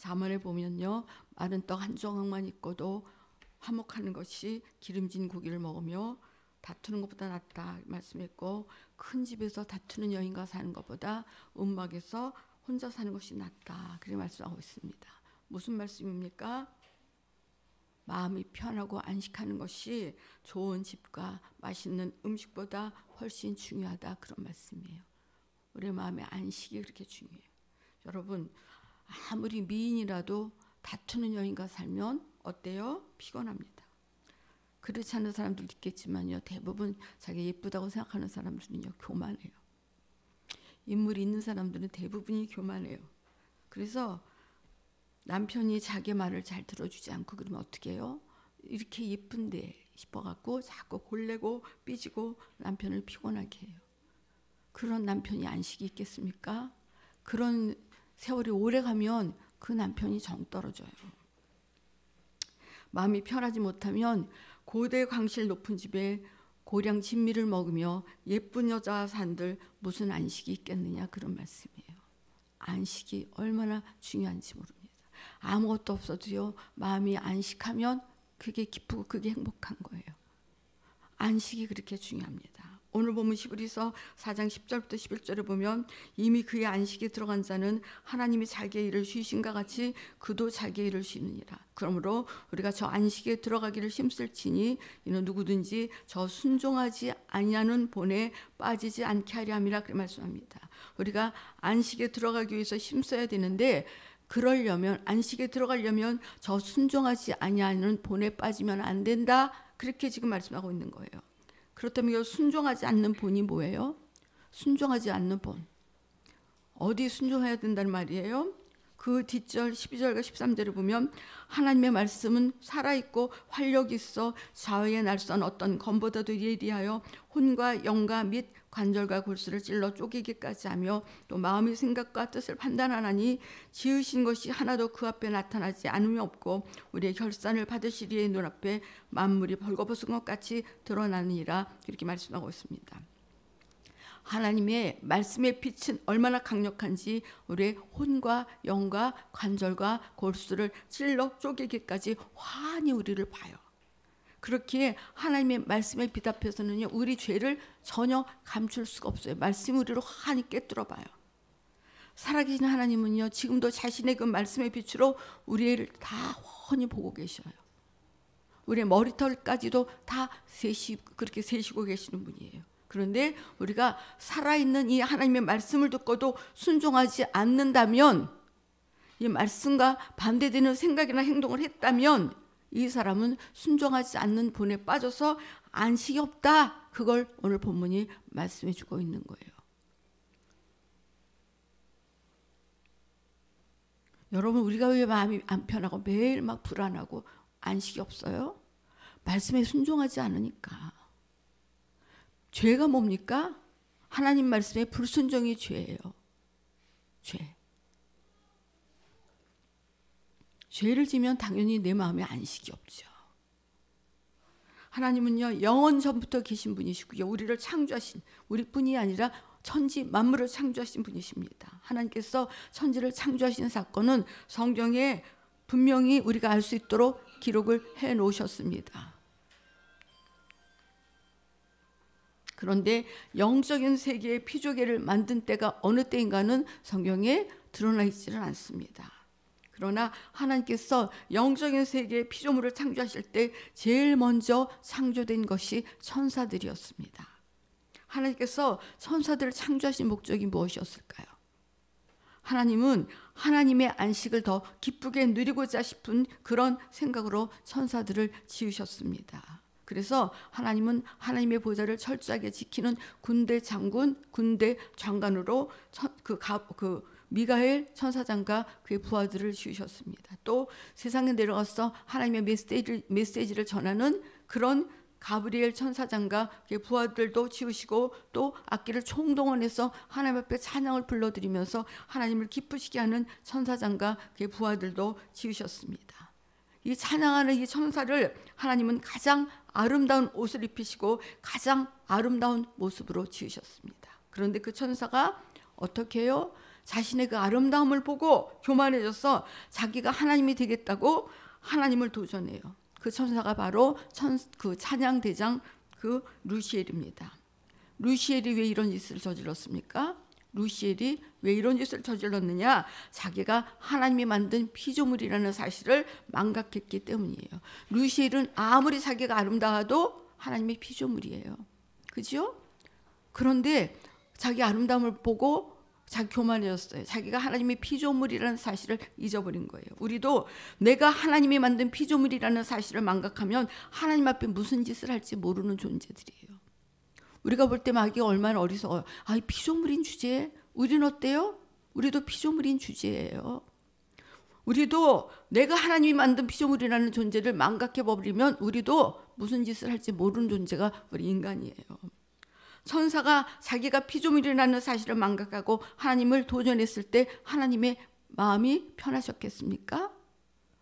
잠언에 보면요, 마른 떡 한 조각만 있고도 화목하는 것이 기름진 고기를 먹으며 다투는 것보다 낫다 말씀했고, 큰 집에서 다투는 여인과 사는 것보다 움막에서 혼자 사는 것이 낫다 그렇게 말씀하고 있습니다. 무슨 말씀입니까? 마음이 편하고 안식하는 것이 좋은 집과 맛있는 음식보다 훨씬 중요하다 그런 말씀이에요. 우리 마음의 안식이 그렇게 중요해요. 여러분, 아무리 미인이라도 다투는 여인과 살면 어때요? 피곤합니다. 그렇지 않은 사람들도 있겠지만요, 대부분 자기 예쁘다고 생각하는 사람들은요 교만해요. 인물이 있는 사람들은 대부분이 교만해요. 그래서 남편이 자기 말을 잘 들어주지 않고 그러면 어떻게 해요? 이렇게 예쁜데 싶어갖고 자꾸 골래고 삐지고 남편을 피곤하게 해요. 그런 남편이 안식이 있겠습니까? 그런 세월이 오래 가면 그 남편이 정 떨어져요. 마음이 편하지 못하면 고대 광실 높은 집에 고량 진미를 먹으며 예쁜 여자와 산들 무슨 안식이 있겠느냐 그런 말씀이에요. 안식이 얼마나 중요한지 모릅니다. 아무것도 없어도요, 마음이 안식하면 그게 기쁘고 그게 행복한 거예요. 안식이 그렇게 중요합니다. 오늘 보면 히브리서 4장 10절부터 11절에 보면 이미 그의 안식에 들어간 자는 하나님이 자기의 일을 쉬신과 같이 그도 자기의 일을 쉬느니라. 그러므로 우리가 저 안식에 들어가기를 힘쓸지니 이는 누구든지 저 순종하지 아니하는 본에 빠지지 않게 하려 함이라 그렇게 말씀합니다. 우리가 안식에 들어가기 위해서 힘써야 되는데, 그러려면 안식에 들어가려면 저 순종하지 아니하는 본에 빠지면 안 된다 그렇게 지금 말씀하고 있는 거예요. 그렇다면 순종하지 않는 본이 뭐예요? 순종하지 않는 본. 어디 순종해야 된다는 말이에요? 그 뒷절 12절과 13절에 보면 하나님의 말씀은 살아있고 활력이 있어 좌우에 날선 어떤 검보다도 예리하여 혼과 영과 및 관절과 골수를 찔러 쪼개기까지 하며 또 마음의 생각과 뜻을 판단하나니 지으신 것이 하나도 그 앞에 나타나지 않음이 없고 우리의 결산을 받으시리의 눈앞에 만물이 벌거벗은 것 같이 드러나느니라 이렇게 말씀하고 있습니다. 하나님의 말씀의 빛은 얼마나 강력한지 우리의 혼과 영과 관절과 골수를 찔러 쪼개기까지 환히 우리를 봐요. 그렇기에 하나님의 말씀의 빛 앞에서는요, 우리 죄를 전혀 감출 수가 없어요. 말씀이 우리를 환히 꿰뚫어 봐요. 살아계신 하나님은요, 지금도 자신의 그 말씀의 빛으로 우리를 다 훤히 보고 계셔요. 우리의 머리털까지도 다 그렇게 세시고 계시는 분이에요. 그런데 우리가 살아있는 이 하나님의 말씀을 듣고도 순종하지 않는다면, 이 말씀과 반대되는 생각이나 행동을 했다면 이 사람은 순종하지 않는 본에 빠져서 안식이 없다. 그걸 오늘 본문이 말씀해 주고 있는 거예요. 여러분, 우리가 왜 마음이 안 편하고 매일 막 불안하고 안식이 없어요? 말씀에 순종하지 않으니까. 죄가 뭡니까? 하나님 말씀에 불순종이 죄예요. 죄. 죄를 지면 당연히 내 마음에 안식이 없죠. 하나님은요, 영원 전부터 계신 분이시고요, 우리를 창조하신, 우리뿐이 아니라 천지 만물을 창조하신 분이십니다. 하나님께서 천지를 창조하신 사건은 성경에 분명히 우리가 알 수 있도록 기록을 해 놓으셨습니다. 그런데 영적인 세계의 피조개를 만든 때가 어느 때인가는 성경에 드러나 있지는 않습니다. 그러나 하나님께서 영적인 세계의 피조물을 창조하실 때 제일 먼저 창조된 것이 천사들이었습니다. 하나님께서 천사들을 창조하신 목적이 무엇이었을까요? 하나님은 하나님의 안식을 더 기쁘게 누리고자 싶은 그런 생각으로 천사들을 지으셨습니다. 그래서 하나님은 하나님의 보좌를 철저하게 지키는 군대 장군, 군대 장관으로 미가엘 천사장과 그의 부하들을 지으셨습니다. 또 세상에 내려가서 하나님의 메시지를 전하는 그런 가브리엘 천사장과 그의 부하들도 지으시고, 또 악기를 총동원해서 하나님 앞에 찬양을 불러드리면서 하나님을 기쁘시게 하는 천사장과 그의 부하들도 지으셨습니다. 이 찬양하는 이 천사를 하나님은 가장 아름다운 옷을 입히시고 가장 아름다운 모습으로 지으셨습니다. 그런데 그 천사가 어떻게 해요? 자신의 그 아름다움을 보고 교만해져서 자기가 하나님이 되겠다고 하나님을 도전해요. 그 천사가 바로 그 찬양대장 그 루시엘입니다. 루시엘이 왜 이런 짓을 저질렀습니까? 루시엘이 왜 이런 짓을 저질렀느냐? 자기가 하나님이 만든 피조물이라는 사실을 망각했기 때문이에요. 루시엘은 아무리 자기가 아름다워도 하나님의 피조물이에요. 그죠? 그런데 자기 아름다움을 보고 자기 교만해졌어요. 자기가 하나님의 피조물이라는 사실을 잊어버린 거예요. 우리도 내가 하나님이 만든 피조물이라는 사실을 망각하면 하나님 앞에 무슨 짓을 할지 모르는 존재들이에요. 우리가 볼 때 마귀가 얼마나 어리석어요. 아, 피조물인 주제. 우리는 어때요? 우리도 피조물인 주제예요. 우리도 내가 하나님이 만든 피조물이라는 존재를 망각해버리면 우리도 무슨 짓을 할지 모르는 존재가 우리 인간이에요. 천사가 자기가 피조물이라는 사실을 망각하고 하나님을 도전했을 때 하나님의 마음이 편하셨겠습니까?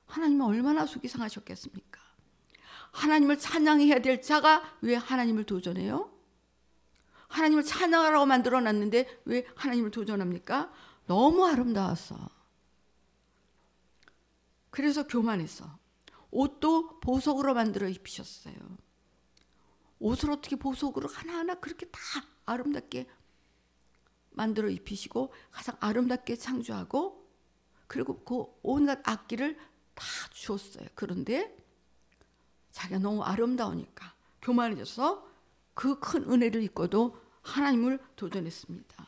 하나님은 얼마나 속이 상하셨겠습니까? 하나님을 찬양해야 될 자가 왜 하나님을 도전해요? 하나님을 찬양하라고 만들어놨는데 왜 하나님을 도전합니까? 너무 아름다워서. 그래서 교만해서 옷도 보석으로 만들어 입히셨어요. 옷을 어떻게 보석으로 하나하나 그렇게 다 아름답게 만들어 입히시고 가장 아름답게 창조하고 그리고 그 온갖 악기를 다 주었어요. 그런데 자기가 너무 아름다우니까 교만해져서 그 큰 은혜를 입고도 하나님을 도전했습니다.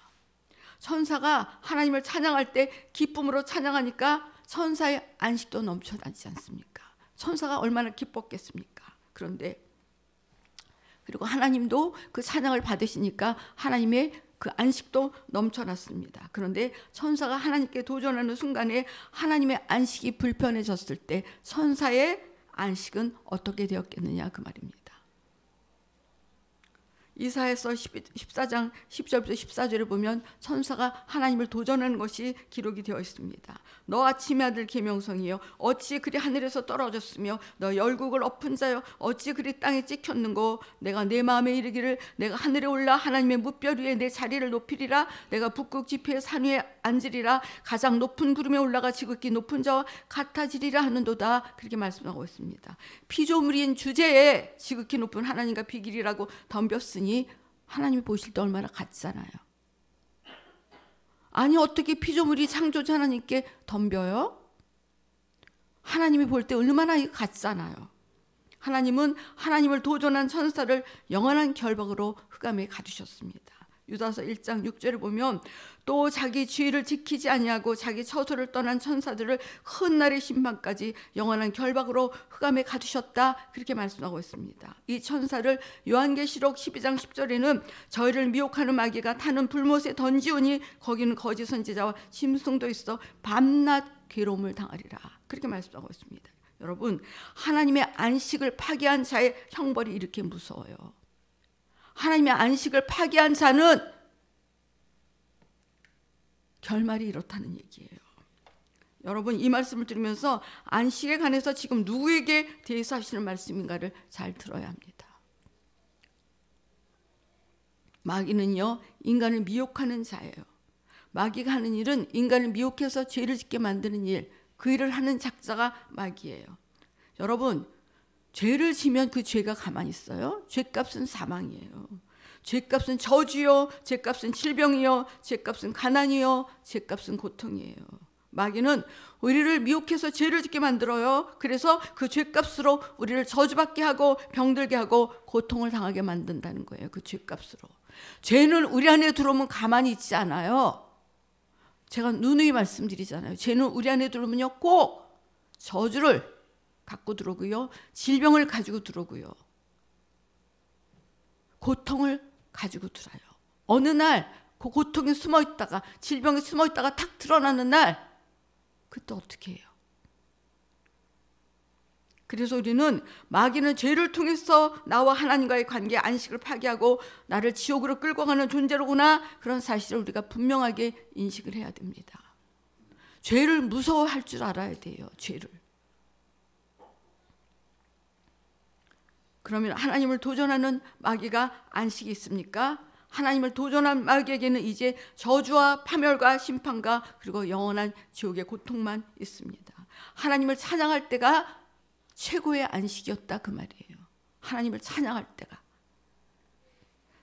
천사가 하나님을 찬양할 때 기쁨으로 찬양하니까 천사의 안식도 넘쳐나지 않습니까? 천사가 얼마나 기뻤겠습니까? 그런데 그리고 하나님도 그 찬양을 받으시니까 하나님의 그 안식도 넘쳐났습니다. 그런데 천사가 하나님께 도전하는 순간에 하나님의 안식이 불편해졌을 때 천사의 안식은 어떻게 되었겠느냐 그 말입니다. 이사야서 14장 10절부터 14절에 보면 천사가 하나님을 도전하는 것이 기록이 되어 있습니다. 너 아침의 아들 계명성이여 어찌 그리 하늘에서 떨어졌으며 너 열국을 엎은 자여 어찌 그리 땅에 찍혔는고 내가 내 마음에 이르기를 내가 하늘에 올라 하나님의 무별 위에 내 자리를 높이리라 내가 북극 지폐의 산 위에 앉으리라 가장 높은 구름에 올라가 지극히 높은 자와 같아지리라 하는도다. 그렇게 말씀하고 있습니다. 피조물인 주제에 지극히 높은 하나님과 비길이라고 덤볐으니 하나님이 보실 때 얼마나 같잖아요. 아니 어떻게 피조물이 창조자 하나님께 덤벼요? 하나님이 볼 때 얼마나 같잖아요. 하나님은 하나님을 도전한 천사를 영원한 결박으로 흑암에 가두셨습니다. 유다서 1장 6절을 보면 또 자기 주의를 지키지 아니하고 자기 처소를 떠난 천사들을 훗날의 심판까지 영원한 결박으로 흑암에 가두셨다. 그렇게 말씀하고 있습니다. 이 천사를 요한계시록 12장 10절에는 저희를 미혹하는 마귀가 타는 불못에 던지오니 거기는 거짓 선지자와 짐승도 있어 밤낮 괴로움을 당하리라. 그렇게 말씀하고 있습니다. 여러분 하나님의 안식을 파괴한 자의 형벌이 이렇게 무서워요. 하나님의 안식을 파괴한 자는 결말이 이렇다는 얘기예요. 여러분 이 말씀을 들으면서 안식에 관해서 지금 누구에게 대해서 하시는 말씀인가를 잘 들어야 합니다. 마귀는요 인간을 미혹하는 자예요. 마귀가 하는 일은 인간을 미혹해서 죄를 짓게 만드는 일, 그 일을 하는 작자가 마귀예요. 여러분 죄를 지면 그 죄가 가만히 있어요? 죄값은 사망이에요. 죄값은 저주요, 죄값은 질병이요, 죄값은 가난이요, 죄값은 고통이에요. 마귀는 우리를 미혹해서 죄를 짓게 만들어요. 그래서 그 죄값으로 우리를 저주받게 하고 병들게 하고 고통을 당하게 만든다는 거예요. 그 죄값으로. 죄는 우리 안에 들어오면 가만히 있지 않아요. 제가 누누이 말씀드리잖아요. 죄는 우리 안에 들어오면요 꼭 저주를 갖고 들어오고요. 질병을 가지고 들어오고요. 고통을 가지고 들어요. 어느 날 그 고통이 숨어있다가 질병이 숨어있다가 탁 드러나는 날 그때 어떻게 해요? 그래서 우리는 마귀는 죄를 통해서 나와 하나님과의 관계 안식을 파괴하고 나를 지옥으로 끌고 가는 존재로구나 그런 사실을 우리가 분명하게 인식을 해야 됩니다. 죄를 무서워할 줄 알아야 돼요. 죄를. 그러면 하나님을 도전하는 마귀가 안식이 있습니까? 하나님을 도전한 마귀에게는 이제 저주와 파멸과 심판과 그리고 영원한 지옥의 고통만 있습니다. 하나님을 찬양할 때가 최고의 안식이었다 그 말이에요. 하나님을 찬양할 때가.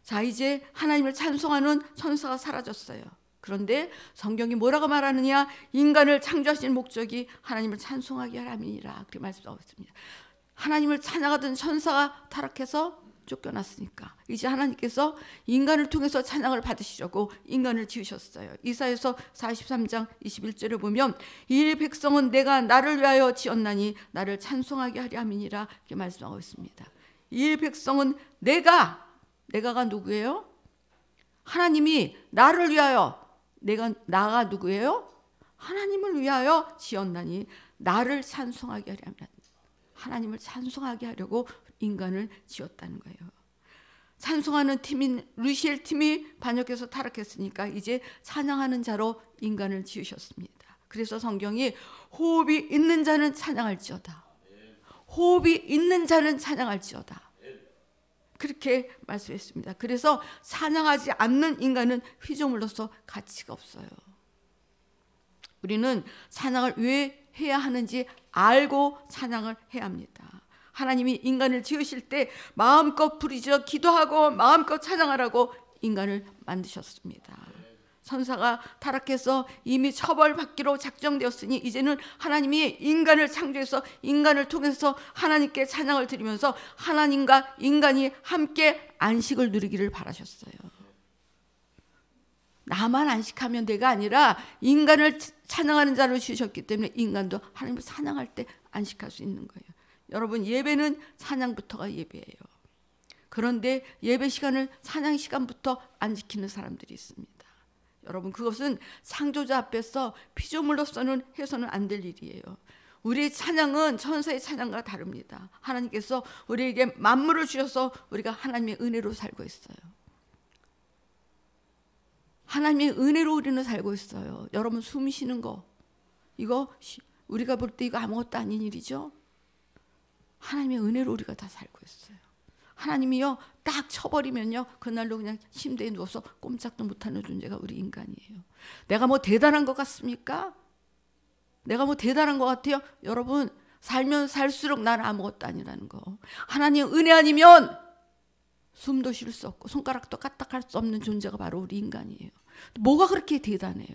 자, 이제 하나님을 찬송하는 천사가 사라졌어요. 그런데 성경이 뭐라고 말하느냐? 인간을 창조하신 목적이 하나님을 찬송하게 하람이니라 그렇게 말씀하고 있습니다. 하나님을 찬양하던 천사가 타락해서 쫓겨났으니까 이제 하나님께서 인간을 통해서 찬양을 받으시려고 인간을 지으셨어요. 이사야서 43장 21절에 보면 이 백성은 내가 나를 위하여 지었나니 나를 찬송하게 하려 함이니라 이렇게 말씀하고 있습니다. 이 백성은 내가가 누구예요? 하나님이 나를 위하여, 나가 누구예요? 하나님을 위하여 지었나니 나를 찬송하게 하려 함이라. 하나님을 찬송하게 하려고 인간을 지었다는 거예요. 찬송하는 팀인 루시엘 팀이 반역해서 타락했으니까 이제 찬양하는 자로 인간을 지으셨습니다. 그래서 성경이 호흡이 있는 자는 찬양할지어다. 호흡이 있는 자는 찬양할지어다. 그렇게 말씀했습니다. 그래서 찬양하지 않는 인간은 피조물로서 가치가 없어요. 우리는 찬양을 왜 해야 하는지 알고 찬양을 해야 합니다. 하나님이 인간을 지으실 때 마음껏 부르짖어 기도하고 마음껏 찬양하라고 인간을 만드셨습니다. 천사가 타락해서 이미 처벌받기로 작정되었으니 이제는 하나님이 인간을 창조해서 인간을 통해서 하나님께 찬양을 드리면서 하나님과 인간이 함께 안식을 누리기를 바라셨어요. 나만 안식하면 돼가 아니라 인간을 찬양하는 자를 주셨기 때문에 인간도 하나님을 찬양할 때 안식할 수 있는 거예요. 여러분, 예배는 찬양부터가 예배예요. 그런데 예배 시간을 찬양 시간부터 안 지키는 사람들이 있습니다. 여러분, 그것은 창조자 앞에서 피조물로서는 해서는 안 될 일이에요. 우리의 찬양은 천사의 찬양과 다릅니다. 하나님께서 우리에게 만물을 주셔서 우리가 하나님의 은혜로 살고 있어요. 하나님의 은혜로 우리는 살고 있어요. 여러분, 숨 쉬는 거 이거 우리가 볼 때 이거 아무것도 아닌 일이죠. 하나님의 은혜로 우리가 다 살고 있어요. 하나님이요 딱 쳐버리면요 그날로 그냥 침대에 누워서 꼼짝도 못하는 존재가 우리 인간이에요. 내가 뭐 대단한 것 같습니까? 내가 뭐 대단한 것 같아요? 여러분, 살면 살수록 나는 아무것도 아니라는 거. 하나님의 은혜 아니면 숨도 쉴 수 없고 손가락도 까딱할 수 없는 존재가 바로 우리 인간이에요. 뭐가 그렇게 대단해요?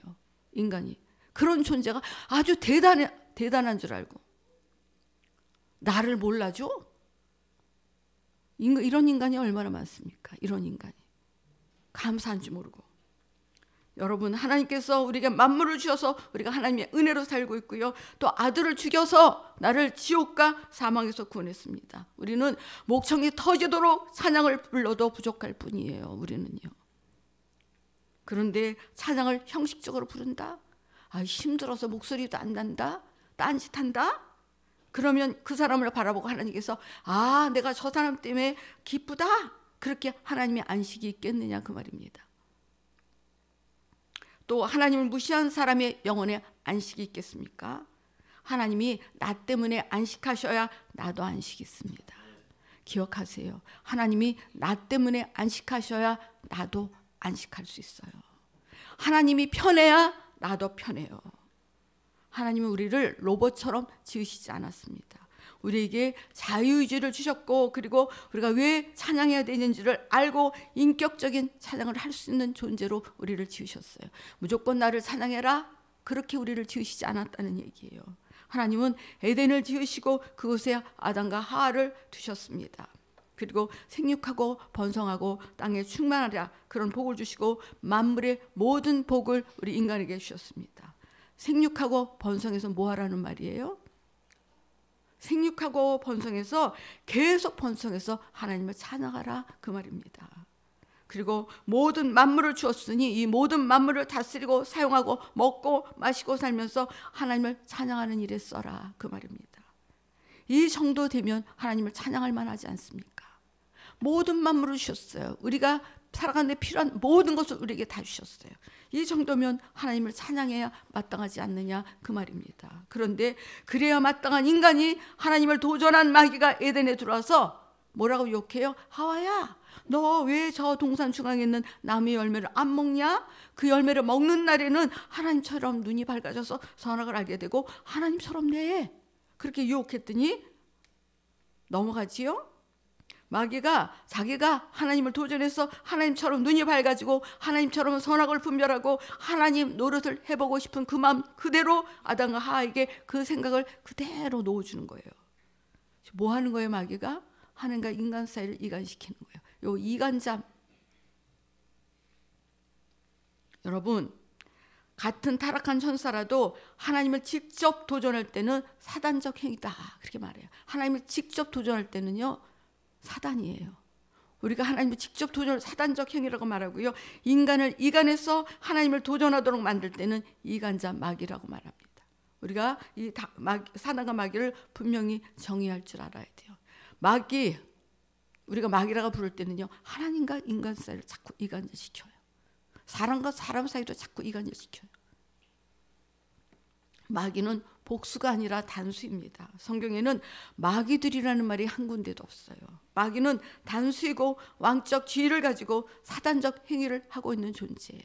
인간이 그런 존재가 아주 대단한 줄 알고 나를 몰라줘? 이런 인간이 얼마나 많습니까? 이런 인간이 감사한 줄 모르고. 여러분, 하나님께서 우리에게 만물을 주셔서 우리가 하나님의 은혜로 살고 있고요, 또 아들을 죽여서 나를 지옥과 사망에서 구원했습니다. 우리는 목청이 터지도록 찬양을 불러도 부족할 뿐이에요. 우리는요. 그런데 찬양을 형식적으로 부른다? 힘들어서 목소리도 안 난다? 딴짓한다? 그러면 그 사람을 바라보고 하나님께서 내가 저 사람 때문에 기쁘다? 그렇게 하나님의 안식이 있겠느냐 그 말입니다. 또 하나님을 무시한 사람의 영혼에 안식이 있겠습니까? 하나님이 나 때문에 안식하셔야 나도 안식이 있습니다. 기억하세요. 하나님이 나 때문에 안식하셔야 나도 안식할 수 있어요. 하나님이 편해야 나도 편해요. 하나님은 우리를 로봇처럼 지으시지 않았습니다. 우리에게 자유의지를 주셨고, 그리고 우리가 왜 찬양해야 되는지를 알고 인격적인 찬양을 할 수 있는 존재로 우리를 지으셨어요. 무조건 나를 찬양해라, 그렇게 우리를 지으시지 않았다는 얘기예요. 하나님은 에덴을 지으시고 그곳에 아담과 하와를 두셨습니다. 그리고 생육하고 번성하고 땅에 충만하라, 그런 복을 주시고 만물의 모든 복을 우리 인간에게 주셨습니다. 생육하고 번성해서 뭐 하라는 말이에요? 생육하고 번성해서 계속 번성해서 하나님을 찬양하라 그 말입니다. 그리고 모든 만물을 주었으니 이 모든 만물을 다스리고 사용하고 먹고 마시고 살면서 하나님을 찬양하는 일에 써라 그 말입니다. 이 정도 되면 하나님을 찬양할 만하지 않습니까? 모든 만물을 주셨어요. 우리가 살아가는 데 필요한 모든 것을 우리에게 다 주셨어요. 이 정도면 하나님을 찬양해야 마땅하지 않느냐 그 말입니다. 그런데 그래야 마땅한 인간이 하나님을 도전한 마귀가 에덴에 들어와서 뭐라고 욕해요? 하와야, 너 왜 저 동산 중앙에 있는 나무의 열매를 안 먹냐? 그 열매를 먹는 날에는 하나님처럼 눈이 밝아져서 선악을 알게 되고 하나님처럼 돼. 그렇게 유혹했더니 넘어가지요. 마귀가 자기가 하나님을 도전해서 하나님처럼 눈이 밝아지고 하나님처럼 선악을 분별하고 하나님 노릇을 해보고 싶은 그 마음 그대로 아담과 하와에게 그 생각을 그대로 놓아주는 거예요. 뭐 하는 거예요? 마귀가 하나님과 인간 사이를 이간시키는 거예요. 요 이간잠. 여러분, 같은 타락한 천사라도 하나님을 직접 도전할 때는 사단적 행위다 그렇게 말해요. 하나님을 직접 도전할 때는요 사단이에요. 우리가 하나님을 직접 도전을 사단적 행위라고 말하고요, 인간을 이간해서 하나님을 도전하도록 만들 때는 이간자 마귀라고 말합니다. 우리가 이 사단과 마귀를 분명히 정의할 줄 알아야 돼요. 마귀, 우리가 마귀라고 부를 때는요 하나님과 인간 사이를 자꾸 이간시켜요. 사람과 사람 사이도 자꾸 이간시켜요. 마귀는 복수가 아니라 단수입니다. 성경에는 마귀들이라는 말이 한 군데도 없어요. 마귀는 단수이고 왕적 지위를 가지고 사단적 행위를 하고 있는 존재예요.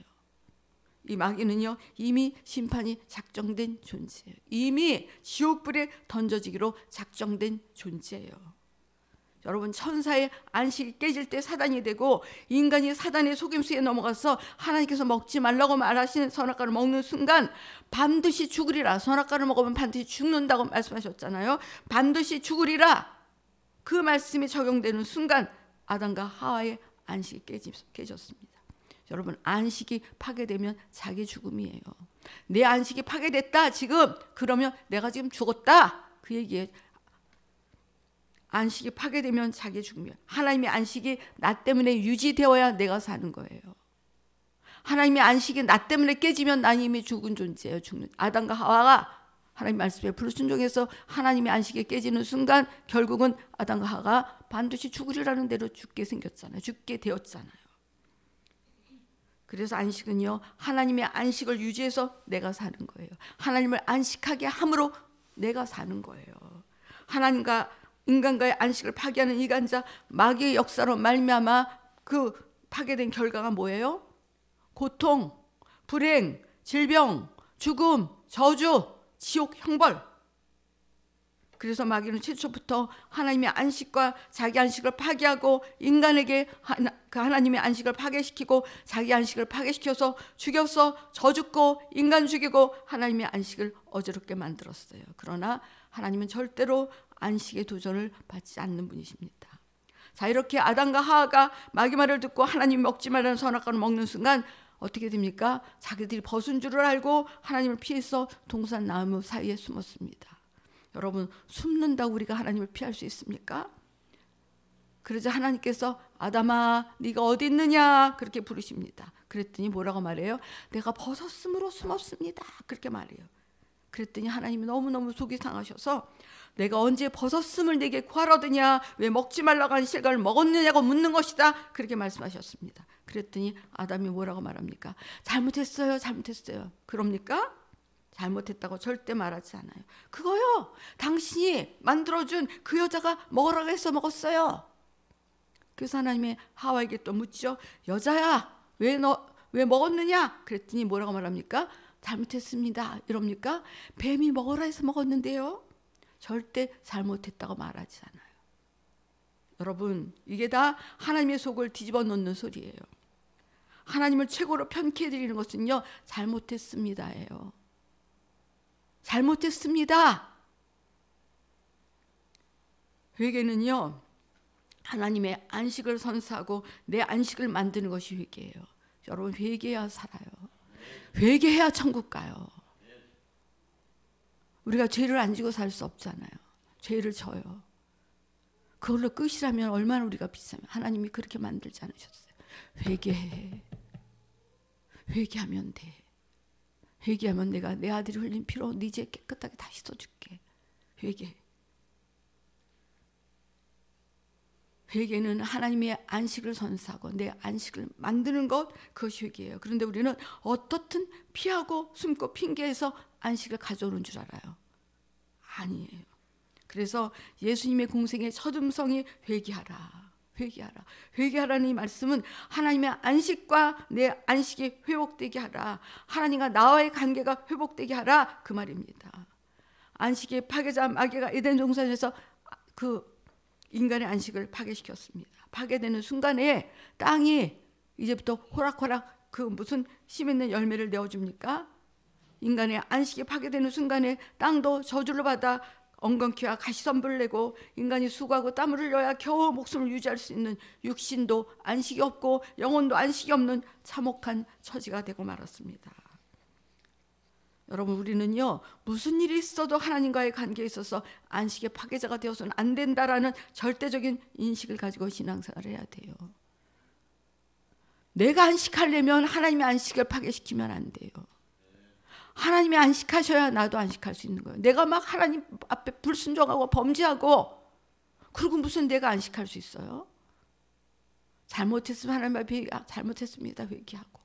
이 마귀는요 이미 심판이 작정된 존재예요. 이미 지옥불에 던져지기로 작정된 존재예요. 여러분, 천사의 안식이 깨질 때 사단이 되고 인간이 사단의 속임수에 넘어가서 하나님께서 먹지 말라고 말하신 선악과를 먹는 순간 반드시 죽으리라. 선악과를 먹으면 반드시 죽는다고 말씀하셨잖아요. 반드시 죽으리라. 그 말씀이 적용되는 순간 아담과 하와의 안식이 깨졌습니다. 여러분, 안식이 파괴되면 자기 죽음이에요. 내 안식이 파괴됐다 지금, 그러면 내가 지금 죽었다 그 얘기예요. 안식이 파괴되면 자기 죽음이에요. 하나님의 안식이 나 때문에 유지되어야 내가 사는 거예요. 하나님의 안식이 나 때문에 깨지면 난 이미 죽은 존재예요. 죽는 아담과 하와가 하나님 말씀에 불순종해서 하나님의 안식이 깨지는 순간 결국은 아담과 하와가 반드시 죽으리라는 대로 죽게 생겼잖아요. 죽게 되었잖아요. 그래서 안식은요 하나님의 안식을 유지해서 내가 사는 거예요. 하나님을 안식하게 함으로 내가 사는 거예요. 하나님과 인간과의 안식을 파괴하는 이간자 마귀의 역사로 말미암아 그 파괴된 결과가 뭐예요? 고통, 불행, 질병, 죽음, 저주, 지옥, 형벌. 그래서 마귀는 최초부터 하나님의 안식과 자기 안식을 파괴하고 인간에게 그 하나님의 안식을 파괴시키고 자기 안식을 파괴시켜서 죽여서 저죽고 인간 죽이고 하나님의 안식을 어지럽게 만들었어요. 그러나 하나님은 절대로 안식의 도전을 받지 않는 분이십니다. 자, 이렇게 아담과 하와가 마귀 말을 듣고 하나님 먹지 말라는 선악과를 먹는 순간 어떻게 됩니까? 자기들이 벗은 줄을 알고 하나님을 피해서 동산 나무 사이에 숨었습니다. 여러분, 숨는다고 우리가 하나님을 피할 수 있습니까? 그러자 하나님께서 아담아 네가 어디 있느냐 그렇게 부르십니다. 그랬더니 뭐라고 말해요? 내가 벗었으므로 숨었습니다 그렇게 말해요. 그랬더니 하나님이 너무너무 속이 상하셔서 내가 언제 벗었음을 내게 구하려더냐, 왜 먹지 말라고 한 실과를 먹었느냐고 묻는 것이다 그렇게 말씀하셨습니다. 그랬더니 아담이 뭐라고 말합니까? 잘못했어요 잘못했어요. 그럽니까? 잘못했다고 절대 말하지 않아요. 그거요 당신이 만들어준 그 여자가 먹으라고 해서 먹었어요. 그래서 하나님이 하와에게 또 묻죠. 여자야 왜 먹었느냐? 그랬더니 뭐라고 말합니까? 잘못했습니다 이럽니까? 뱀이 먹으라 해서 먹었는데요. 절대 잘못했다고 말하지 않아요. 여러분, 이게 다 하나님의 속을 뒤집어 놓는 소리예요. 하나님을 최고로 편케해드리는 것은요 잘못했습니다예요. 잘못했습니다. 회개는요 하나님의 안식을 선사하고 내 안식을 만드는 것이 회개예요. 여러분, 회개해야 살아요. 회개해야 천국 가요. 우리가 죄를 안 지고 살 수 없잖아요. 죄를 져요. 그걸로 끝이라면 얼마나 우리가 비싸면. 하나님이 그렇게 만들지 않으셨어요. 회개해. 회개하면 돼. 회개하면 내가 내 아들이 흘린 피로 네 죄 깨끗하게 다 씻어줄게. 회개. 회개는 하나님의 안식을 선사하고 내 안식을 만드는 것, 그것이 회개예요. 그런데 우리는 어떻든 피하고 숨고 핑계해서 안식을 가져오는 줄 알아요. 아니에요. 그래서 예수님의 공생의 첫 음성이 회개하라. 회개하라. 회개하라는 이 말씀은 하나님의 안식과 내 안식이 회복되게 하라. 하나님과 나와의 관계가 회복되게 하라, 그 말입니다. 안식의 파괴자 마귀가 에덴 동산에서 그 인간의 안식을 파괴시켰습니다. 파괴되는 순간에 땅이 이제부터 호락호락 그 무슨 심 있는 열매를 내어줍니까? 인간의 안식이 파괴되는 순간에 땅도 저주를 받아 엉겅퀴와 가시선불을 내고 인간이 수고하고 땀을 흘려야 겨우 목숨을 유지할 수 있는 육신도 안식이 없고 영혼도 안식이 없는 참혹한 처지가 되고 말았습니다. 여러분, 우리는요, 무슨 일이 있어도 하나님과의 관계에 있어서 안식의 파괴자가 되어서는 안 된다라는 절대적인 인식을 가지고 신앙생활을 해야 돼요. 내가 안식하려면 하나님의 안식을 파괴시키면 안 돼요. 하나님이 안식하셔야 나도 안식할 수 있는 거예요. 내가 막 하나님 앞에 불순종하고 범죄하고 그리고 무슨 내가 안식할 수 있어요? 잘못했으면 하나님 앞에 잘못했습니다 회개하고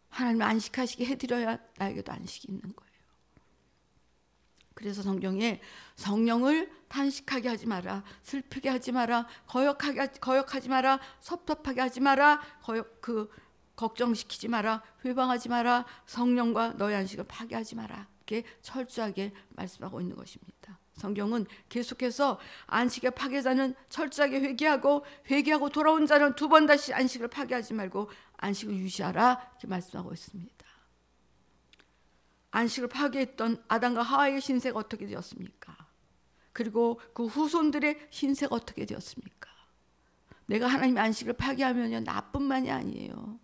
하나님 안식하시게 해드려야 나에게도 안식이 있는 거예요. 그래서 성경에 성령을 탄식하게 하지 마라, 슬프게 하지 마라, 거역하지 마라, 섭섭하게 하지 마라, 걱정시키지 마라, 회방하지 마라, 성령과 너의 안식을 파괴하지 마라, 이렇게 철저하게 말씀하고 있는 것입니다. 성경은 계속해서 안식의 파괴자는 철저하게 회개하고 돌아온 자는 두 번 다시 안식을 파괴하지 말고 안식을 유지하라, 이렇게 말씀하고 있습니다. 안식을 파괴했던 아담과 하와의 신세가 어떻게 되었습니까? 그리고 그 후손들의 신세가 어떻게 되었습니까? 내가 하나님의 안식을 파괴하면 나뿐만이 아니에요.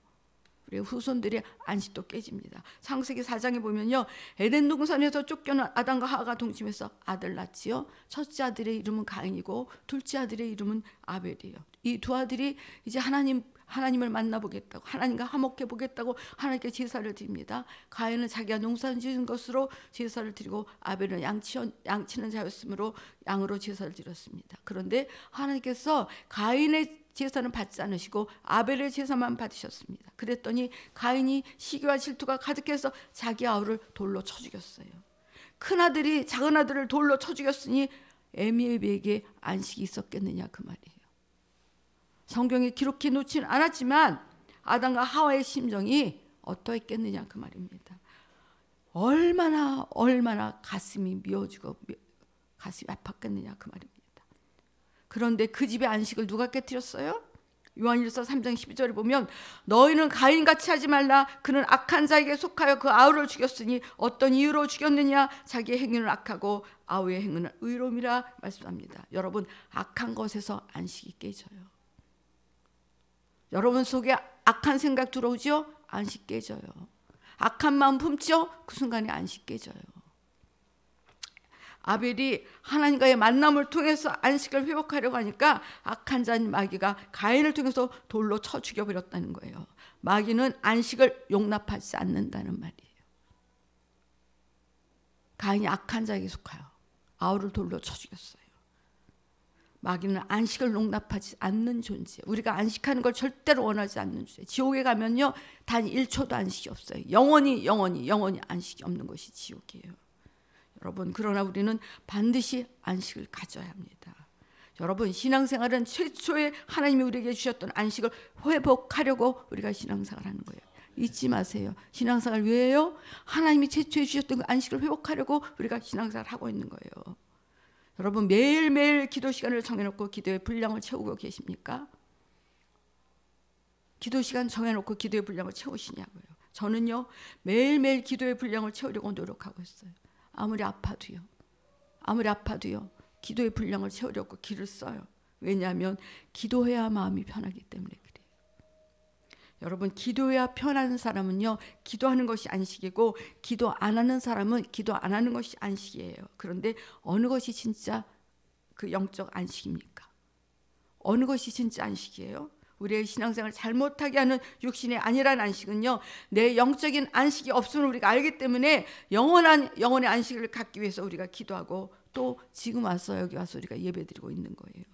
우리 후손들의 안식도 깨집니다. 창세기 4장에 보면요, 에덴 동산에서 쫓겨난 아담과 하와가 동침해서 아들 낳지요. 첫째 아들의 이름은 가인이고 둘째 아들의 이름은 아벨이에요. 이 두 아들이 이제 하나님을 만나보겠다고, 하나님과 화목해 보겠다고 하나님께 제사를 드립니다. 가인은 자기가 농사 지은 것으로 제사를 드리고 아벨은 양치는 자였으므로 양으로 제사를 드렸습니다. 그런데 하나님께서 가인의 제사는 받지 않으시고 아벨의 제사만 받으셨습니다. 그랬더니 가인이 시기와 질투가 가득해서 자기 아우를 돌로 쳐 죽였어요. 큰아들이 작은 아들을 돌로 쳐 죽였으니 에미에게 안식이 있었겠느냐, 그 말이에요. 성경에 기록해 놓지는 않았지만 아담과 하와의 심정이 어떠했겠느냐, 그 말입니다. 얼마나 가슴이 미어지고 가슴이 아팠겠느냐, 그 말입니다. 그런데 그 집의 안식을 누가 깨뜨렸어요? 요한일서 3장 12절에 보면 너희는 가인같이 하지 말라. 그는 악한 자에게 속하여 그 아우를 죽였으니 어떤 이유로 죽였느냐? 자기의 행위는 악하고 아우의 행위는 의로움이라 말씀합니다. 여러분, 악한 것에서 안식이 깨져요. 여러분 속에 악한 생각 들어오죠? 안식 깨져요. 악한 마음 품죠? 그 순간에 안식 깨져요. 아벨이 하나님과의 만남을 통해서 안식을 회복하려고 하니까 악한 자인 마귀가 가인을 통해서 돌로 쳐 죽여버렸다는 거예요. 마귀는 안식을 용납하지 않는다는 말이에요. 가인이 악한 자에게 속하여 아우를 돌로 쳐 죽였어요. 마귀는 안식을 용납하지 않는 존재. 우리가 안식하는 걸 절대로 원하지 않는 존재. 지옥에 가면요, 단 1초도 안식이 없어요. 영원히 안식이 없는 것이 지옥이에요. 여러분, 그러나 우리는 반드시 안식을 가져야 합니다. 여러분, 신앙생활은 최초에 하나님이 우리에게 주셨던 안식을 회복하려고 우리가 신앙생활하는 거예요. 잊지 마세요. 신앙생활 왜예요? 하나님이 최초에 주셨던 그 안식을 회복하려고 우리가 신앙생활을 하고 있는 거예요. 여러분, 매일매일 기도 시간을 정해놓고 기도의 분량을 채우고 계십니까? 기도 시간 정해놓고 기도의 분량을 채우시냐고요. 저는요, 매일매일 기도의 분량을 채우려고 노력하고 있어요. 아무리 아파도요. 기도의 분량을 채우려고 기를 써요. 왜냐하면 기도해야 마음이 편하기 때문에 그래요. 여러분, 기도해야 편한 사람은요, 기도하는 것이 안식이고 기도 안 하는 사람은 기도 안 하는 것이 안식이에요. 그런데 어느 것이 진짜 그 영적 안식입니까? 어느 것이 진짜 안식이에요? 우리의 신앙생활을 잘못하게 하는 육신의 안일한 안식은요, 내 영적인 안식이 없음을 우리가 알기 때문에 영혼의 안식을 갖기 위해서 우리가 기도하고 또 지금 와서 여기 와서 우리가 예배드리고 있는 거예요.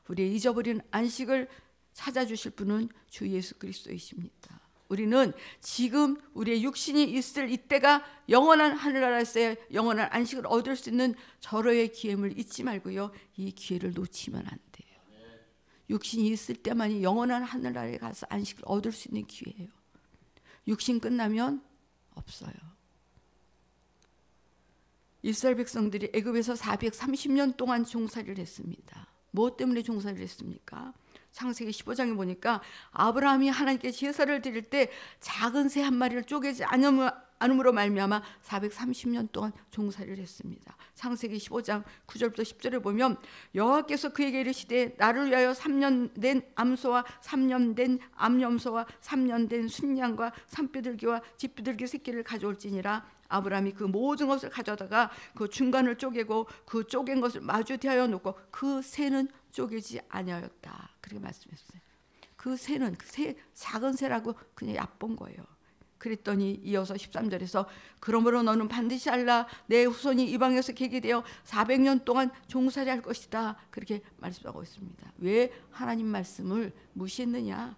우리의 잊어버린 안식을 찾아주실 분은 주 예수 그리스도이십니다. 우리는 지금 우리의 육신이 있을 이때가 영원한 하늘나라에서의 영원한 안식을 얻을 수 있는 절호의 기회를 잊지 말고요, 이 기회를 놓치면 안 돼요. 육신이 있을 때만이 영원한 하늘나라에 가서 안식을 얻을 수 있는 기회예요. 육신 끝나면 없어요. 이스라엘 백성들이 애굽에서 430년 동안 종살이를 했습니다. 무엇 때문에 종살이를 했습니까? 창세기 15장에 보니까 아브라함이 하나님께 제사를 드릴 때 작은 새 한 마리를 쪼개지 않음으로 말미암아 430년 동안 종살이를 했습니다. 창세기 15장 9절부터 10절에 보면 여호와께서 그에게 이르시되 나를 위하여 3년 된 암소와 3년 된 암염소와 3년 된 순양과 산비둘기와 집비둘기 새끼를 가져올지니라. 아브라함이 그 모든 것을 가져다가 그 중간을 쪼개고 그 쪼갠 것을 마주 대하여 놓고 그 새는 쪼개지 아니하였다. 그렇게 말씀했어요. 그 새는 그 새, 작은 새라고 그냥 얕본 거예요. 그랬더니 이어서 13절에서 그러므로 너는 반드시 알라 내 후손이 이방에서 계게 되어 400년 동안 종살이할 것이다. 그렇게 말씀하고 있습니다. 왜 하나님 말씀을 무시했느냐?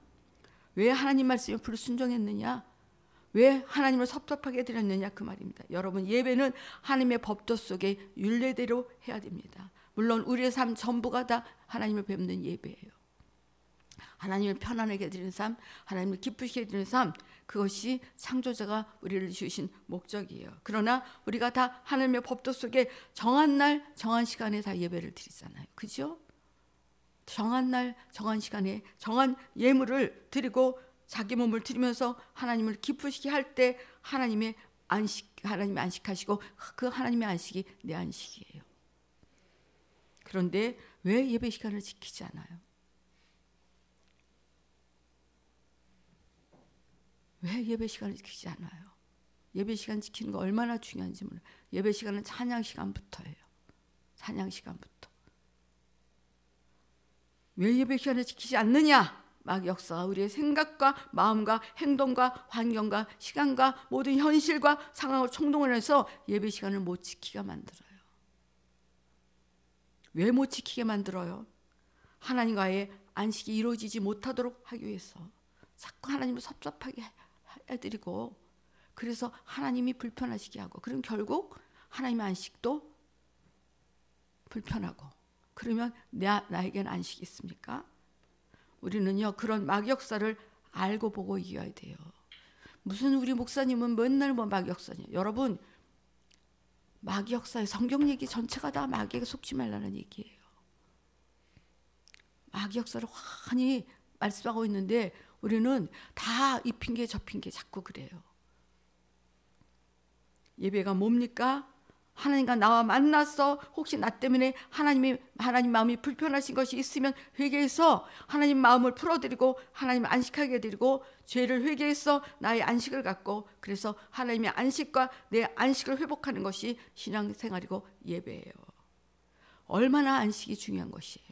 왜 하나님 말씀에 불순종했느냐? 왜 하나님을 섭섭하게 드렸느냐 그 말입니다. 여러분 예배는 하나님의 법도 속에 율례대로 해야 됩니다. 물론 우리의 삶 전부가 다 하나님을 뵙는 예배예요. 하나님을 편안하게 드리는 삶, 하나님을 기쁘시게 드리는 삶, 그것이 창조자가 우리를 주신 목적이에요. 그러나 우리가 다 하나님의 법도 속에 정한 날 정한 시간에 다 예배를 드리잖아요. 그죠? 정한 날 정한 시간에 정한 예물을 드리고 자기 몸을 드리면서 하나님을 기쁘시게 할 때 하나님이 안식하시고 그 하나님의 안식이 내 안식이에요. 그런데 왜 예배 시간을 지키지 않아요? 왜 예배 시간을 지키지 않아요? 예배 시간 지키는 거 얼마나 중요한지 몰라요. 예배 시간은 찬양 시간부터예요. 찬양 시간부터. 왜 예배 시간을 지키지 않느냐? 막 역사가 우리의 생각과 마음과 행동과 환경과 시간과 모든 현실과 상황을 총동을 해서 예배 시간을 못 지키게 만들어요. 왜 못 지키게 만들어요? 하나님과의 안식이 이루어지지 못하도록 하기 위해서 자꾸 하나님을 섭섭하게 해드리고 그래서 하나님이 불편하시게 하고 그럼 결국 하나님의 안식도 불편하고 그러면 나에게는 안식이 있습니까? 우리는요 그런 막역사를 알고 보고 이겨야 돼요. 무슨 우리 목사님은 맨날 뭐 막역사냐. 여러분 막역사의 성경 얘기 전체가 다 마귀에게 속지 말라는 얘기예요. 막역사를 환히 말씀하고 있는데 우리는 다 이 핑계 저 핑계 자꾸 그래요. 예배가 뭡니까? 하나님과 나와 만나서 혹시 나 때문에 하나님 마음이 불편하신 것이 있으면 회개해서 하나님 마음을 풀어드리고 하나님 안식하게 해드리고 죄를 회개해서 나의 안식을 갖고 그래서 하나님의 안식과 내 안식을 회복하는 것이 신앙생활이고 예배예요. 얼마나 안식이 중요한 것이에요.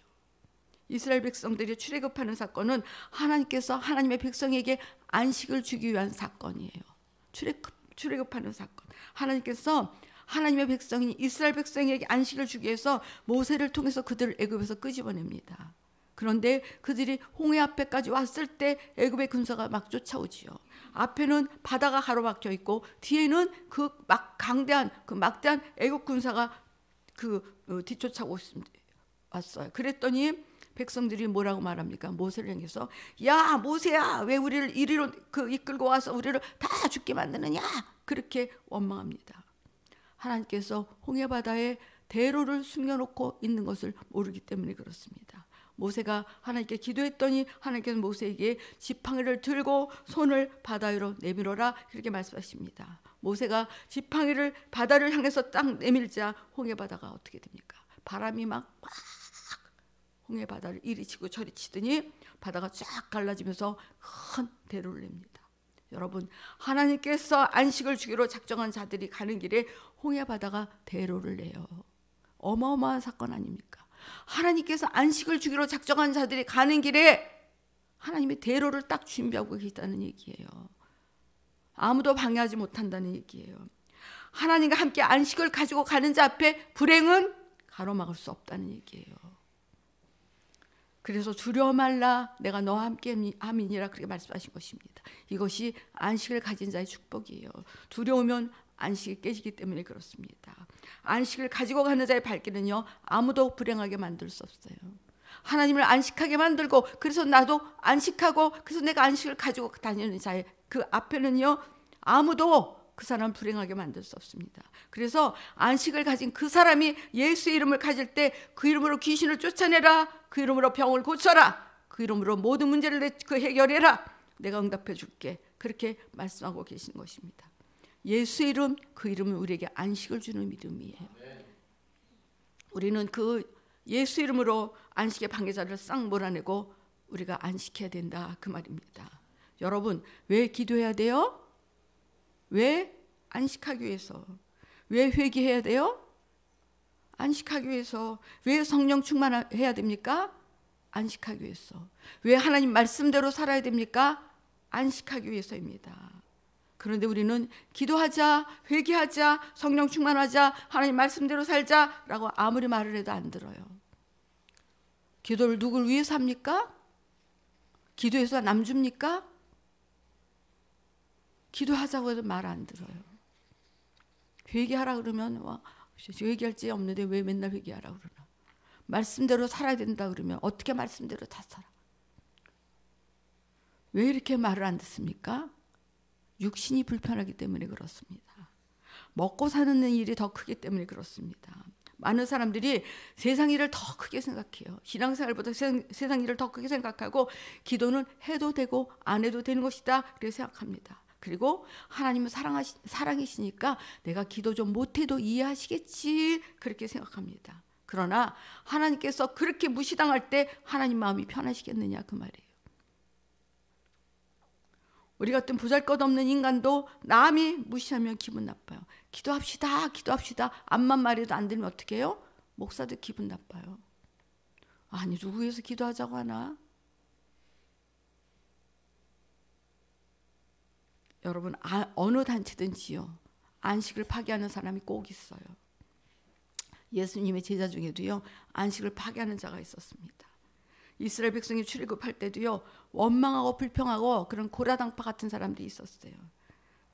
이스라엘 백성들이 출애굽하는 사건은 하나님께서 하나님의 백성에게 안식을 주기 위한 사건이에요. 출애굽하는 사건. 하나님께서 하나님의 백성이 이스라엘 백성에게 안식을 주기 위해서 모세를 통해서 그들을 애굽에서 끄집어냅니다. 그런데 그들이 홍해 앞에까지 왔을 때 애굽의 군사가 막 쫓아오지요. 앞에는 바다가 가로막혀 있고 뒤에는 그 막대한 애굽 군사가 뒤쫓아오고 왔어요. 그랬더니 백성들이 뭐라고 말합니까? 모세를 향해서 야 모세야 왜 우리를 이리로 이끌고 와서 우리를 다 죽게 만드느냐 그렇게 원망합니다. 하나님께서 홍해바다에 대로를 숨겨놓고 있는 것을 모르기 때문에 그렇습니다. 모세가 하나님께 기도했더니 하나님께서 모세에게 지팡이를 들고 손을 바다 위로 내밀어라 그렇게 말씀하십니다. 모세가 지팡이를 바다를 향해서 딱 내밀자 홍해바다가 어떻게 됩니까? 바람이 막 홍해바다를 이리 치고 저리 치더니 바다가 쫙 갈라지면서 큰 대로를 냅니다. 여러분 하나님께서 안식을 주기로 작정한 자들이 가는 길에 홍해바다가 대로를 내요. 어마어마한 사건 아닙니까? 하나님께서 안식을 주기로 작정한 자들이 가는 길에 하나님이 대로를 딱 준비하고 계시다는 얘기예요. 아무도 방해하지 못한다는 얘기예요. 하나님과 함께 안식을 가지고 가는 자 앞에 불행은 가로막을 수 없다는 얘기예요. 그래서 두려워 말라 내가 너와 함께 함이니라 그렇게 말씀하신 것입니다. 이것이 안식을 가진 자의 축복이에요. 두려우면 안식이 깨지기 때문에 그렇습니다. 안식을 가지고 가는 자의 발길은요 아무도 불행하게 만들 수 없어요. 하나님을 안식하게 만들고 그래서 나도 안식하고 그래서 내가 안식을 가지고 다니는 자의 그 앞에는요 아무도 그 사람 불행하게 만들 수 없습니다. 그래서 안식을 가진 그 사람이 예수의 이름을 가질 때 그 이름으로 귀신을 쫓아내라, 그 이름으로 병을 고쳐라, 그 이름으로 모든 문제를 해결해라, 내가 응답해 줄게, 그렇게 말씀하고 계시는 것입니다. 예수의 이름, 그 이름은 우리에게 안식을 주는 이름이에요. 우리는 그 예수 이름으로 안식의 방해자를 싹 몰아내고 우리가 안식해야 된다, 그 말입니다. 여러분, 왜 기도해야 돼요? 왜? 안식하기 위해서. 왜 회개해야 돼요? 안식하기 위해서. 왜 성령 충만해야 됩니까? 안식하기 위해서. 왜 하나님 말씀대로 살아야 됩니까? 안식하기 위해서입니다. 그런데 우리는 기도하자, 회개하자, 성령 충만하자, 하나님 말씀대로 살자라고 아무리 말을 해도 안 들어요. 기도를 누굴 위해서 합니까? 기도해서 남 줍니까? 기도하자고 해도 말 안 들어요. 회개하라 그러면 와, 회개할 지 없는데 왜 맨날 회개하라 그러나. 말씀대로 살아야 된다 그러면 어떻게 말씀대로 다 살아. 왜 이렇게 말을 안 듣습니까? 육신이 불편하기 때문에 그렇습니다. 먹고 사는 일이 더 크기 때문에 그렇습니다. 많은 사람들이 세상 일을 더 크게 생각해요. 신앙생활보다 세상 일을 더 크게 생각하고 기도는 해도 되고 안 해도 되는 것이다, 그렇게 생각합니다. 그리고 하나님은 사랑이시니까 내가 기도 좀 못해도 이해하시겠지, 그렇게 생각합니다. 그러나 하나님께서 그렇게 무시당할 때 하나님 마음이 편하시겠느냐, 그 말이에요. 우리 같은 보잘것없는 인간도 남이 무시하면 기분 나빠요. 기도합시다, 기도합시다. 앞만 말해도 안 들면 어떻게 해요? 목사도 기분 나빠요. 아니, 누구 위해서 기도하자고 하나? 여러분, 어느 단체든지요, 안식을 파괴하는 사람이 꼭 있어요. 예수님의 제자 중에도요, 안식을 파괴하는 자가 있었습니다. 이스라엘 백성이 출애굽할 때도요, 원망하고 불평하고 그런 고라당파 같은 사람들이 있었어요.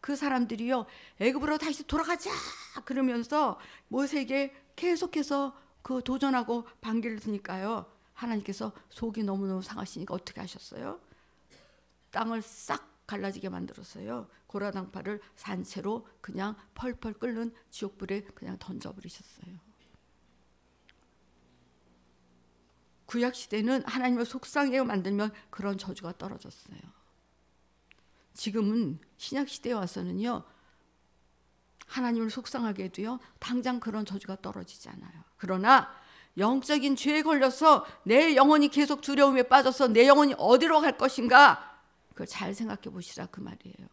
그 사람들이요, 애굽으로 다시 돌아가자 그러면서 모세에게 계속해서 그 도전하고 반기를 드니까요, 하나님께서 속이 너무너무 상하시니까 어떻게 하셨어요? 땅을 싹 갈라지게 만들었어요. 고라당파를 산채로 그냥 펄펄 끓는 지옥불에 그냥 던져버리셨어요. 구약시대는 하나님을 속상하게 만들면 그런 저주가 떨어졌어요. 지금은 신약시대에 와서는요, 하나님을 속상하게 해도요, 당장 그런 저주가 떨어지지 않아요. 그러나 영적인 죄에 걸려서 내 영혼이 계속 두려움에 빠져서 내 영혼이 어디로 갈 것인가, 그걸 잘 생각해 보시라, 그 말이에요.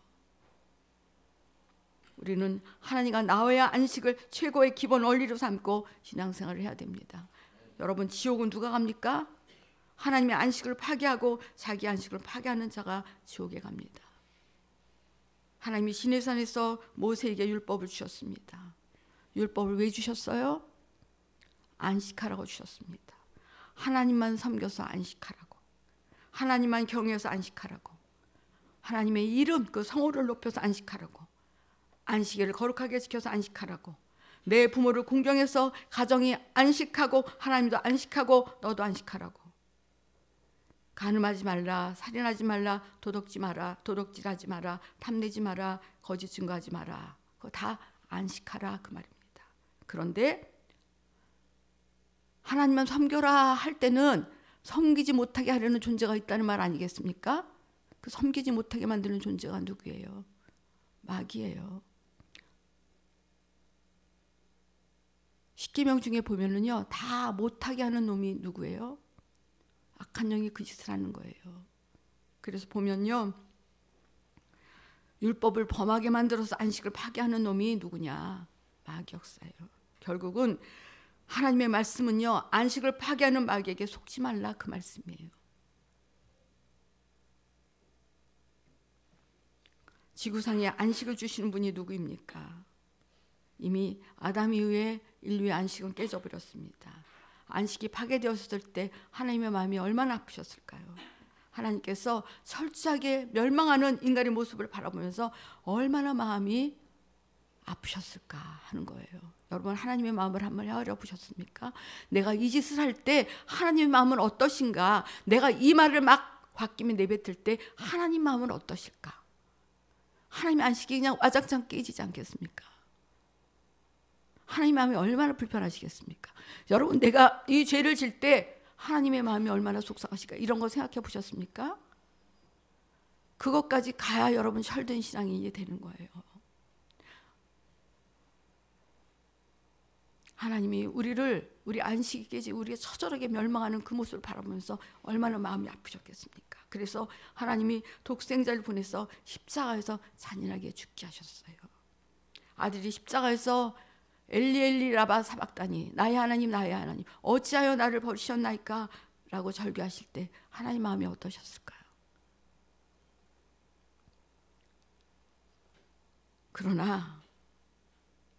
우리는 하나님과 나와야 안식을 최고의 기본 원리로 삼고 신앙생활을 해야 됩니다. 여러분, 지옥은 누가 갑니까? 하나님의 안식을 파괴하고 자기 안식을 파괴하는 자가 지옥에 갑니다. 하나님이 시내산에서 모세에게 율법을 주셨습니다. 율법을 왜 주셨어요? 안식하라고 주셨습니다. 하나님만 섬겨서 안식하라고, 하나님만 경외해서 안식하라고, 하나님의 이름, 그 성호를 높여서 안식하라고, 안식일을 거룩하게 지켜서 안식하라고, 내 부모를 공경해서 가정이 안식하고 하나님도 안식하고 너도 안식하라고. 간음하지 말라, 살인하지 말라, 도둑질 하지 마라, 탐내지 마라, 거짓 증거하지 마라. 그거 다 안식하라, 그 말입니다. 그런데 하나님만 섬겨라 할 때는 섬기지 못하게 하려는 존재가 있다는 말 아니겠습니까? 그 섬기지 못하게 만드는 존재가 누구예요? 마귀예요. 십계명 중에 보면은요, 다 못하게 하는 놈이 누구예요? 악한 영이 그 짓을 하는 거예요. 그래서 보면요, 율법을 범하게 만들어서 안식을 파괴하는 놈이 누구냐? 마귀 역사예요. 결국은 하나님의 말씀은요, 안식을 파괴하는 마귀에게 속지 말라, 그 말씀이에요. 지구상에 안식을 주시는 분이 누구입니까? 이미 아담 이후에 인류의 안식은 깨져버렸습니다. 안식이 파괴되었을 때 하나님의 마음이 얼마나 아프셨을까요? 하나님께서 철저하게 멸망하는 인간의 모습을 바라보면서 얼마나 마음이 아프셨을까 하는 거예요. 여러분 하나님의 마음을 한번 헤아려 보셨습니까? 내가 이 짓을 할 때 하나님의 마음은 어떠신가? 내가 이 말을 막 홧김에 내뱉을 때 하나님 마음은 어떠실까? 하나님의 안식이 그냥 와장창 깨지지 않겠습니까? 하나님 마음이 얼마나 불편하시겠습니까? 여러분 내가 이 죄를 질 때 하나님의 마음이 얼마나 속상하실까? 이런 거 생각해 보셨습니까? 그것까지 가야 여러분 혈된 신앙이 되는 거예요. 하나님이 우리 안식이 깨지 우리가 처절하게 멸망하는 그 모습을 바라보면서 얼마나 마음이 아프셨겠습니까? 그래서 하나님이 독생자를 보내서 십자가에서 잔인하게 죽게 하셨어요. 아들이 십자가에서 엘리 엘리 라마 사박다니 나의 하나님 나의 하나님 어찌하여 나를 버리셨나이까 라고 절규하실 때 하나님 마음이 어떠셨을까요? 그러나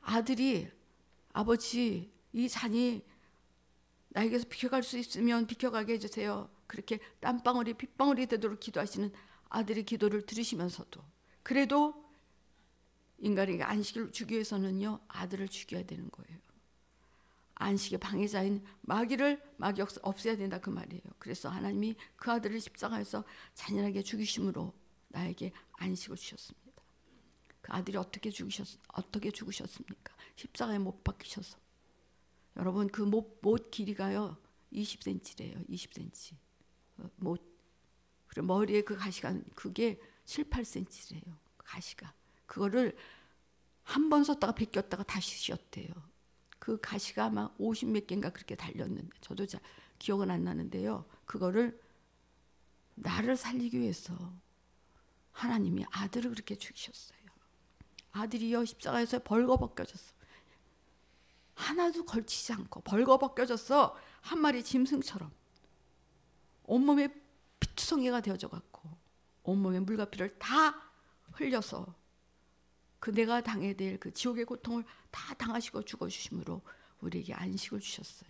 아들이 아버지 이 잔이 나에게서 비켜갈 수 있으면 비켜가게 해주세요. 그렇게 땀방울이 빗방울이 되도록 기도하시는 아들의 기도를 들으시면서도 그래도 인간에게 안식을 주기 위해서는요 아들을 죽여야 되는 거예요. 안식의 방해자인 마귀 없애야 된다 그 말이에요. 그래서 하나님이 그 아들을 십자가에서 잔인하게 죽이심으로 나에게 안식을 주셨습니다. 그 아들이 어떻게 죽으셨습니까? 십자가에 못 박히셔서. 여러분 그 못 길이가요 20cm래요. 20cm 못. 그리고 머리에 그 가시가 그게 7, 8cm래요. 가시가. 그거를 한 번 썼다가 벗겼다가 다시 씌었대요. 그 가시가 막 50몇 개인가 그렇게 달렸는데 저도 잘 기억은 안 나는데요. 그거를 나를 살리기 위해서 하나님이 아들을 그렇게 죽이셨어요. 아들이요 십자가에서 벌거벗겨졌어. 하나도 걸치지 않고 벌거벗겨져서 한 마리 짐승처럼 온몸에 피투성이가 되어져 갖고 온몸에 물과 피를 다 흘려서 그 내가 당해야 될 그 지옥의 고통을 다 당하시고 죽어주심으로 우리에게 안식을 주셨어요.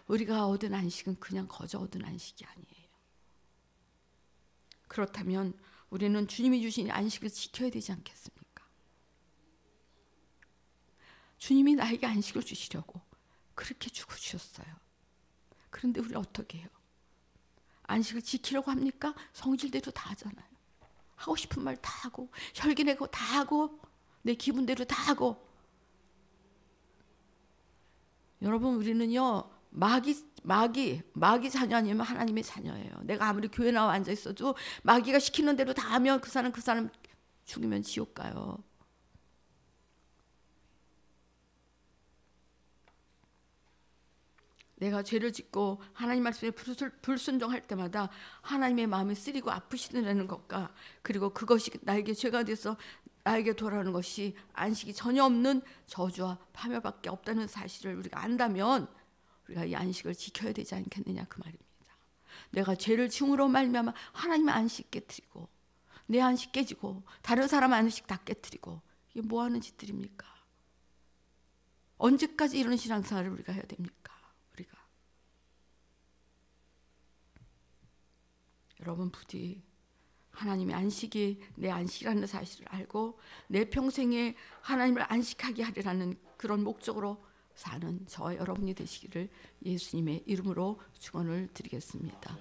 우리가 얻은 안식은 그냥 거저 얻은 안식이 아니에요. 그렇다면 우리는 주님이 주신 안식을 지켜야 되지 않겠습니까? 주님이 나에게 안식을 주시려고 그렇게 죽어주셨어요. 그런데 우리 어떻게 해요? 안식을 지키려고 합니까? 성질대로 다 하잖아요. 하고 싶은 말 다 하고 혈기 내고 다 하고 내 기분대로 다 하고. 여러분 우리는요 마귀 자녀 아니면 하나님의 자녀예요. 내가 아무리 교회 나와 앉아 있어도 마귀가 시키는 대로 다 하면 그 사람 죽으면 지옥 가요. 내가 죄를 짓고 하나님 말씀에 불순종할 때마다 하나님의 마음이 쓰리고 아프시다는 것과 그리고 그것이 나에게 죄가 돼서 나에게 돌아오는 것이 안식이 전혀 없는 저주와 파멸밖에 없다는 사실을 우리가 안다면 우리가 이 안식을 지켜야 되지 않겠느냐 그 말입니다. 내가 죄를 지음으로 말미암아 하나님의 안식 깨뜨리고 내 안식 깨지고 다른 사람 안식 다 깨뜨리고 이게 뭐 하는 짓들입니까? 언제까지 이런 신앙생활을 우리가 해야 됩니까? 여러분 부디 하나님의 안식이 내 안식이라는 사실을 알고 내 평생에 하나님을 안식하게 하리라는 그런 목적으로 사는 저와 여러분이 되시기를 예수님의 이름으로 축원을 드리겠습니다.